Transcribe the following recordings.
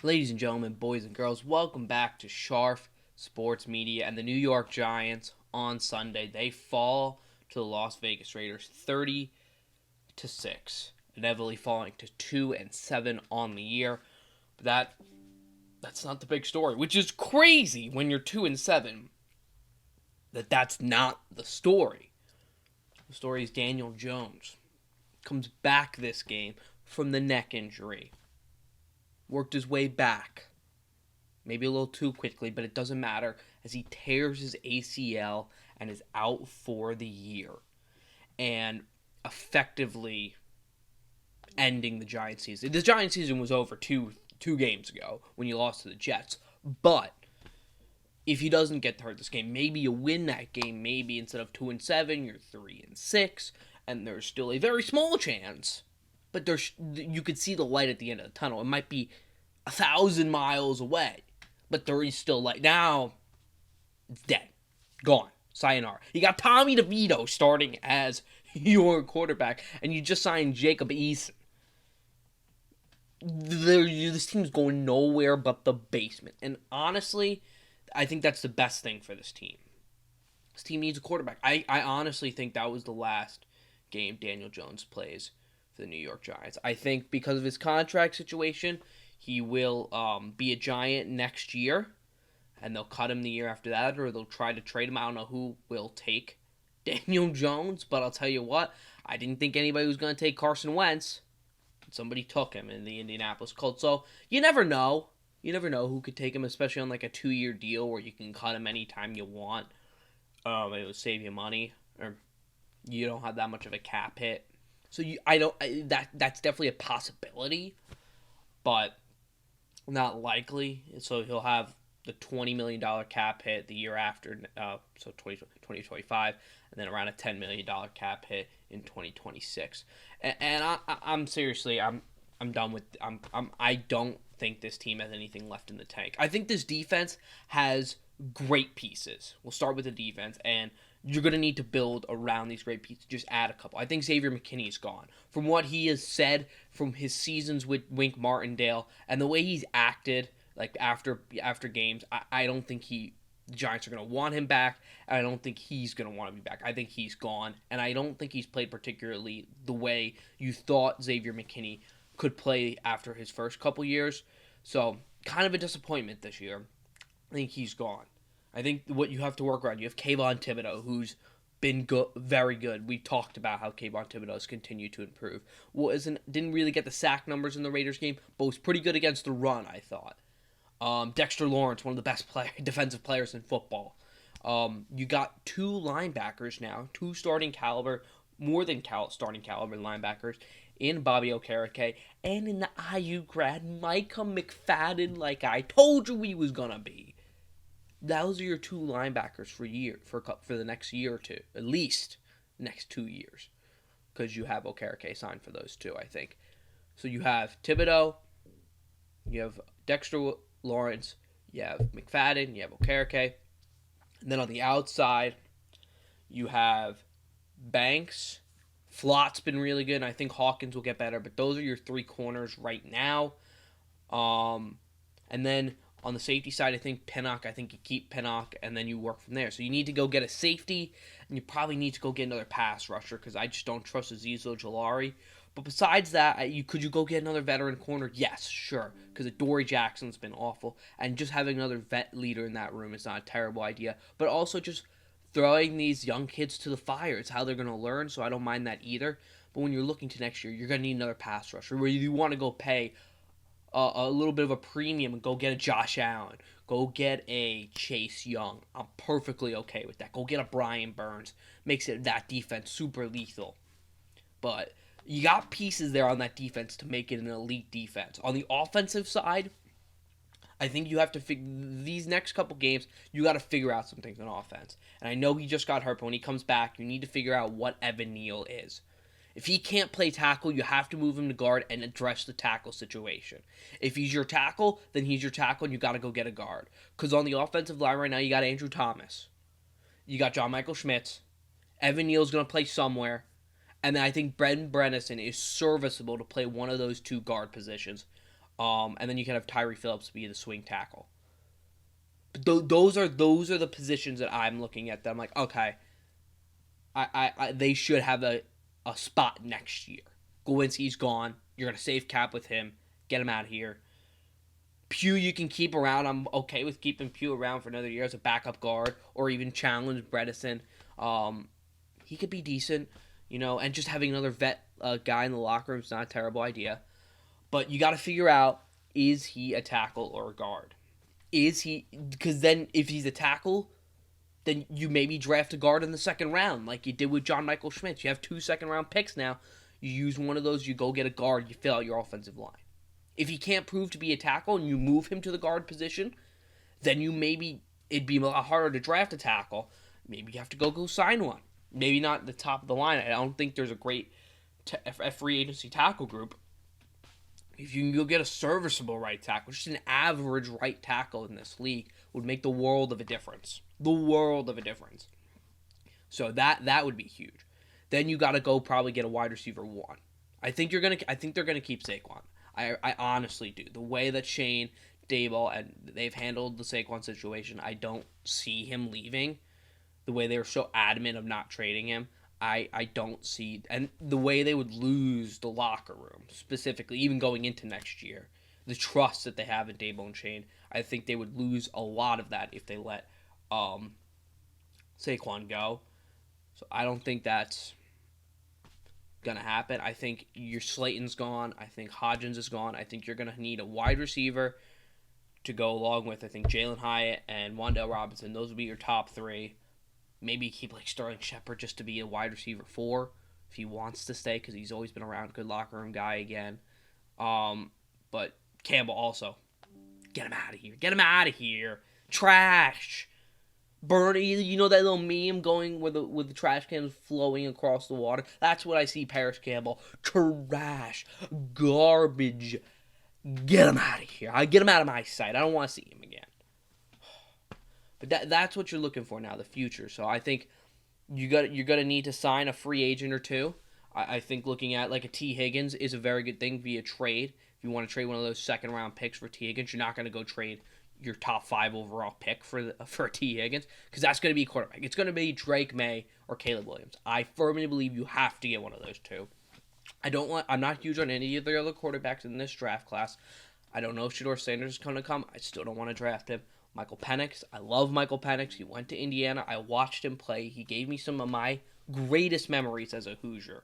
Ladies and gentlemen, boys and girls, welcome back to Sharf Sports Media. And the New York Giants on Sunday, they fall to the Las Vegas Raiders 30-6, inevitably falling to 2-7 on the year. But that's not the big story, which is crazy when you're 2-7. That's not the story. The story is Daniel Jones comes back this game from the neck injury. Worked his way back. Maybe a little too quickly, but it doesn't matter as he tears his ACL and is out for the year. And effectively ending the Giants season. The Giants season was over two games ago when you lost to the Jets. But if he doesn't get hurt this game, maybe you win that game. Maybe instead of 2-7, you're 3-6, and there's still a very small chance. But you could see the light at the end of the tunnel. It might be 1,000 miles away, but there is still light. Now, it's dead. Gone. Sayonara. You got Tommy DeVito starting as your quarterback, and you just signed Jacob Eason. This team's going nowhere but the basement. And honestly, I think that's the best thing for this team. This team needs a quarterback. I honestly think that was the last game Daniel Jones plays for the New York Giants. I think because of his contract situation, he will be a Giant next year, and they'll cut him the year after that, or they'll try to trade him. I don't know who will take Daniel Jones, but I'll tell you what, I didn't think anybody was going to take Carson Wentz. Somebody took him in the Indianapolis Colts, so you never know. You never know who could take him, especially on like a 2-year deal where you can cut him anytime you want. It would save you money, or you don't have that much of a cap hit. So that's definitely a possibility, but not likely. So he'll have the $20 million cap hit the year after, so 2025, and then around a $10 million cap hit in 2026. And I'm seriously, I'm done with. I don't think this team has anything left in the tank. I think this defense has great pieces. We'll start with the defense, and you're going to need to build around these great pieces. Just add a couple. I think Xavier McKinney is gone. From what he has said from his seasons with Wink Martindale and the way he's acted, like after games, I don't think the Giants are going to want him back. I don't think he's going to want to be back. I think he's gone, and I don't think he's played particularly the way you thought Xavier McKinney could play after his first couple years. So, kind of a disappointment this year. I think he's gone. I think what you have to work around, you have Kayvon Thibodeaux, who's been very good. We talked about how Kayvon Thibodeaux has continued to improve. Didn't really get the sack numbers in the Raiders game, but was pretty good against the run, I thought. Dexter Lawrence, one of the best defensive players in football. You got 2 linebackers now, 2 starting caliber, more than starting caliber linebackers, in Bobby Okereke, and in the IU grad, Micah McFadden, like I told you he was going to be. Those are your 2 linebackers for the next year or two, at least the next 2 years, because you have Okereke signed for those 2, I think. So you have Thibodeaux, you have Dexter Lawrence, you have McFadden, you have Okereke, and then on the outside, you have Banks. Flott's been really good, and I think Hawkins will get better, but those are your 3 corners right now. And then on the safety side, I think you keep Pinnock, and then you work from there. So you need to go get a safety, and you probably need to go get another pass rusher, because I just don't trust Azeez Ojulari. But besides that, could you go get another veteran corner? Yes, sure, because Dory Jackson's been awful, and just having another vet leader in that room is not a terrible idea. But also just throwing these young kids to the fire. It's how they're going to learn, so I don't mind that either. But when you're looking to next year, you're going to need another pass rusher, where you want to go pay a little bit of a premium and go get a Josh Allen. Go get a Chase Young. I'm perfectly okay with that. Go get a Brian Burns. Makes that defense super lethal. But you got pieces there on that defense to make it an elite defense. On the offensive side, I think you have to these next couple games, you got to figure out some things on offense. And I know he just got hurt, but when he comes back, you need to figure out what Evan Neal is. If he can't play tackle, you have to move him to guard and address the tackle situation. If he's your tackle, then he's your tackle, and you got to go get a guard. Because on the offensive line right now, you got Andrew Thomas. You got John Michael Schmitz. Evan Neal's going to play somewhere. And then I think Brendan Bredesen is serviceable to play one of those 2 guard positions. And then you can have Tyree Phillips be the swing tackle. But those are the positions that I'm looking at. That I'm like, okay, they should have a spot next year. Glowinski's gone. You're gonna save cap with him. Get him out of here. Pugh you can keep around. I'm okay with keeping Pugh around for another year as a backup guard or even challenge Bredesen. He could be decent, and just having another vet guy in the locker room is not a terrible idea. But you got to figure out, is he a tackle or a guard? Is he? Because then if he's a tackle, then you maybe draft a guard in the second round like you did with John Michael Schmitz. You have 2 second-round picks now. You use one of those, you go get a guard, you fill out your offensive line. If he can't prove to be a tackle and you move him to the guard position, then it'd be a lot harder to draft a tackle. Maybe you have to go sign one. Maybe not the top of the line. I don't think there's a great free agency tackle group. If you can go get a serviceable right tackle, just an average right tackle in this league would make the world of a difference. The world of a difference. So that would be huge. Then you got to go probably get a wide receiver 1. I think they're gonna keep Saquon. I honestly do. The way that Shane, Daboll, and they've handled the Saquon situation, I don't see him leaving. The way they were so adamant of not trading him, I don't see, and the way they would lose the locker room, specifically, even going into next year, the trust that they have in Daboll and Shane, I think they would lose a lot of that if they let Saquon go. So I don't think that's gonna happen. I think your Slayton's gone. I think Hodgins is gone. I think you're gonna need a wide receiver to go along with, I think, Jalen Hyatt and Wan'Dale Robinson. Those would be your top 3. Maybe keep like Sterling Shepard just to be a wide receiver 4 if he wants to stay because he's always been around. Good locker room guy again. But Campbell also, get him out of here. Get him out of here. Trash. Bernie, you know that little meme going with the trash cans flowing across the water? That's what I see Paris Campbell. Trash. Garbage. Get him out of here. I get him out of my sight. I don't want to see him again. But that's what you're looking for now, the future. So I think you're gonna need to sign a free agent or two. I think looking at like a T. Higgins is a very good thing via trade. If you want to trade one of those second round picks for T. Higgins, you're not gonna go trade your top 5 overall pick for T. Higgins because that's gonna be a quarterback. It's gonna be Drake May or Caleb Williams. I firmly believe you have to get one of those 2. I'm not huge on any of the other quarterbacks in this draft class. I don't know if Shedeur Sanders is going to come. I still don't want to draft him. Michael Penix. I love Michael Penix. He went to Indiana. I watched him play. He gave me some of my greatest memories as a Hoosier.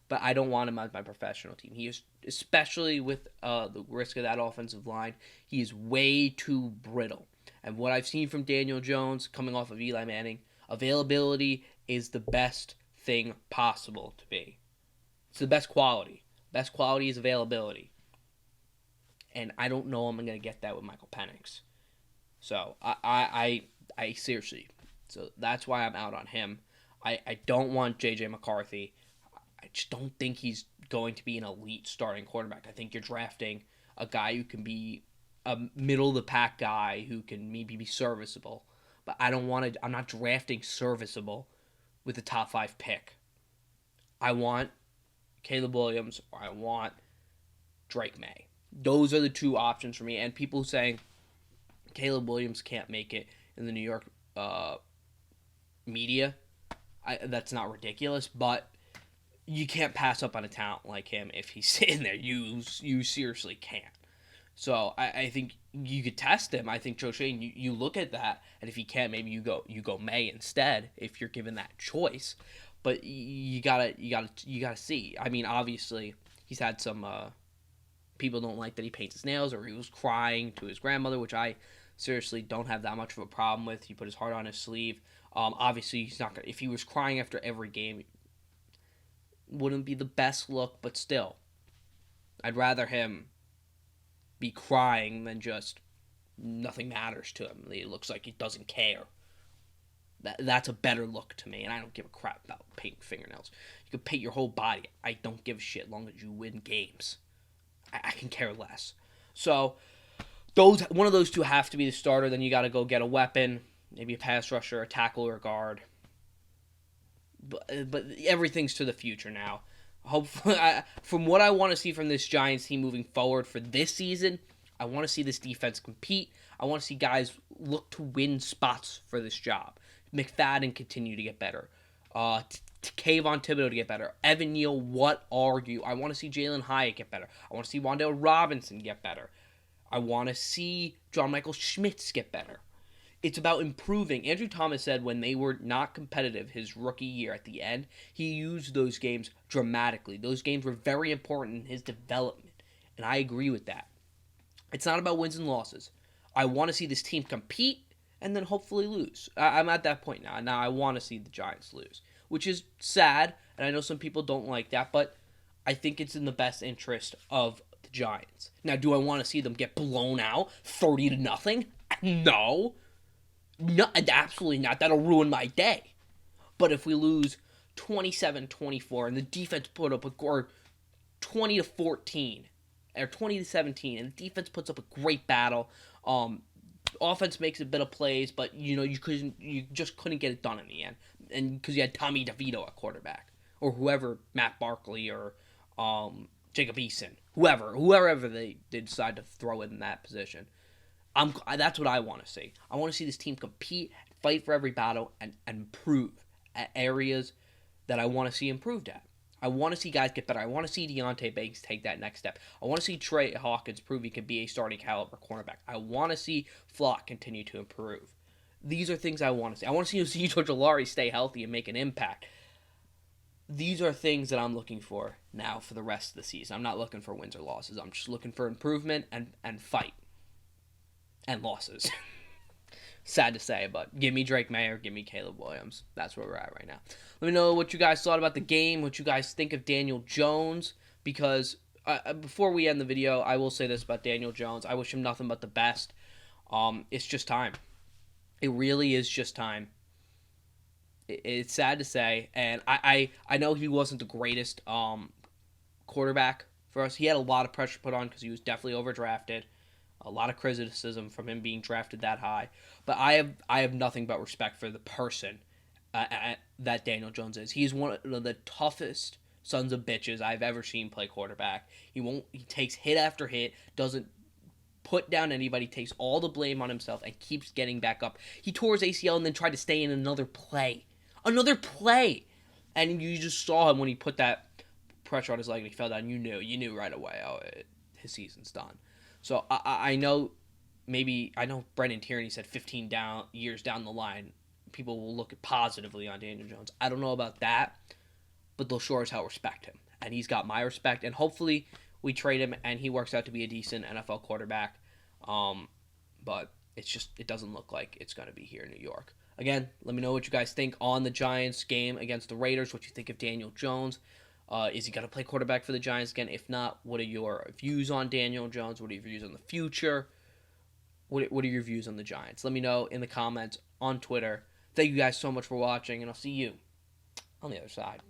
But I don't want him on my professional team. He is, especially with the risk of that offensive line, he is way too brittle. And what I've seen from Daniel Jones coming off of Eli Manning, availability is the best thing possible to be. It's the best quality. Best quality is availability. And I don't know I'm going to get that with Michael Penix. So, I seriously, so that's why I'm out on him. I don't want J.J. McCarthy. I just don't think he's going to be an elite starting quarterback. I think you're drafting a guy who can be a middle-of-the-pack guy who can maybe be serviceable. But I'm not drafting serviceable with a top 5 pick. I want Caleb Williams or I want Drake May. Those are the 2 options for me. And people saying Caleb Williams can't make it in the New York media, that's not ridiculous, but you can't pass up on a talent like him if he's sitting there. You seriously can't. So I think you could test him. I think Joe Shane, you look at that, and if he can't, maybe you go May instead if you're given that choice. But you gotta see. I mean, obviously he's had some people don't like that he paints his nails or he was crying to his grandmother, which I seriously don't have that much of a problem with. He put his heart on his sleeve. Obviously he's not gonna, if he was crying after every game, wouldn't be the best look, but still, I'd rather him be crying than just nothing matters to him. It looks like he doesn't care. That's a better look to me, and I don't give a crap about painting fingernails. You can paint your whole body. I don't give a shit as long as you win games. I can care less. So, one of those 2 have to be the starter. Then you got to go get a weapon, maybe a pass rusher, a tackle, or a guard. But everything's to the future now. Hopefully, from what I want to see from this Giants team moving forward for this season, I want to see this defense compete. I want to see guys look to win spots for this job. McFadden continue to get better. Kayvon Thibodeau to get better. Evan Neal, what are you? I want to see Jalen Hyatt get better. I want to see Wan'Dale Robinson get better. I want to see John Michael Schmitz get better. It's about improving. Andrew Thomas said when they were not competitive his rookie year at the end, he used those games dramatically. Those games were very important in his development, and I agree with that. It's not about wins and losses. I want to see this team compete and then hopefully lose. I'm at that point now. Now I want to see the Giants lose, which is sad, and I know some people don't like that, but I think it's in the best interest of the Giants. Now, do I want to see them get blown out 30-0? No. No, absolutely not. That'll ruin my day. But if we lose 27-24 and the defense put up or 20-14 or 20-17 and the defense puts up a great battle, offense makes a bit of plays, but you just couldn't get it done in the end, and because you had Tommy DeVito at quarterback or whoever, Matt Barkley or Jacob Eason, whoever they decide to throw in that position. That's what I want to see. I want to see this team compete, fight for every battle, and improve at areas that I want to see improved at. I want to see guys get better. I want to see Deonte Banks take that next step. I want to see Trey Hawkins prove he can be a starting caliber cornerback. I want to see Flock continue to improve. These are things I want to see. I want to see George Ojulari stay healthy and make an impact. These are things that I'm looking for now for the rest of the season. I'm not looking for wins or losses. I'm just looking for improvement and fight. And losses. Sad to say, but give me Drake Mayer, give me Caleb Williams. That's where we're at right now. Let me know what you guys thought about the game, what you guys think of Daniel Jones, because before we end the video, I will say this about Daniel Jones. I wish him nothing but the best. It's just time. It really is just time. It's sad to say, and I know he wasn't the greatest quarterback for us. He had a lot of pressure put on because he was definitely overdrafted. A lot of criticism from him being drafted that high. But I have nothing but respect for the person that Daniel Jones is. He's one of the toughest sons of bitches I've ever seen play quarterback. He takes hit after hit, doesn't put down anybody, takes all the blame on himself, and keeps getting back up. He tore his ACL and then tried to stay in another play. And you just saw him when he put that pressure on his leg and he fell down. You knew right away, his season's done. So I know Brendan Tierney said 15 years down the line, people will look positively on Daniel Jones. I don't know about that, but they'll sure as hell respect him. And he's got my respect. And hopefully we trade him and he works out to be a decent NFL quarterback. But it doesn't look like it's going to be here in New York. Again, let me know what you guys think on the Giants game against the Raiders, what you think of Daniel Jones. Is he going to play quarterback for the Giants again? If not, what are your views on Daniel Jones? What are your views on the future? What are your views on the Giants? Let me know in the comments on Twitter. Thank you guys so much for watching, and I'll see you on the other side.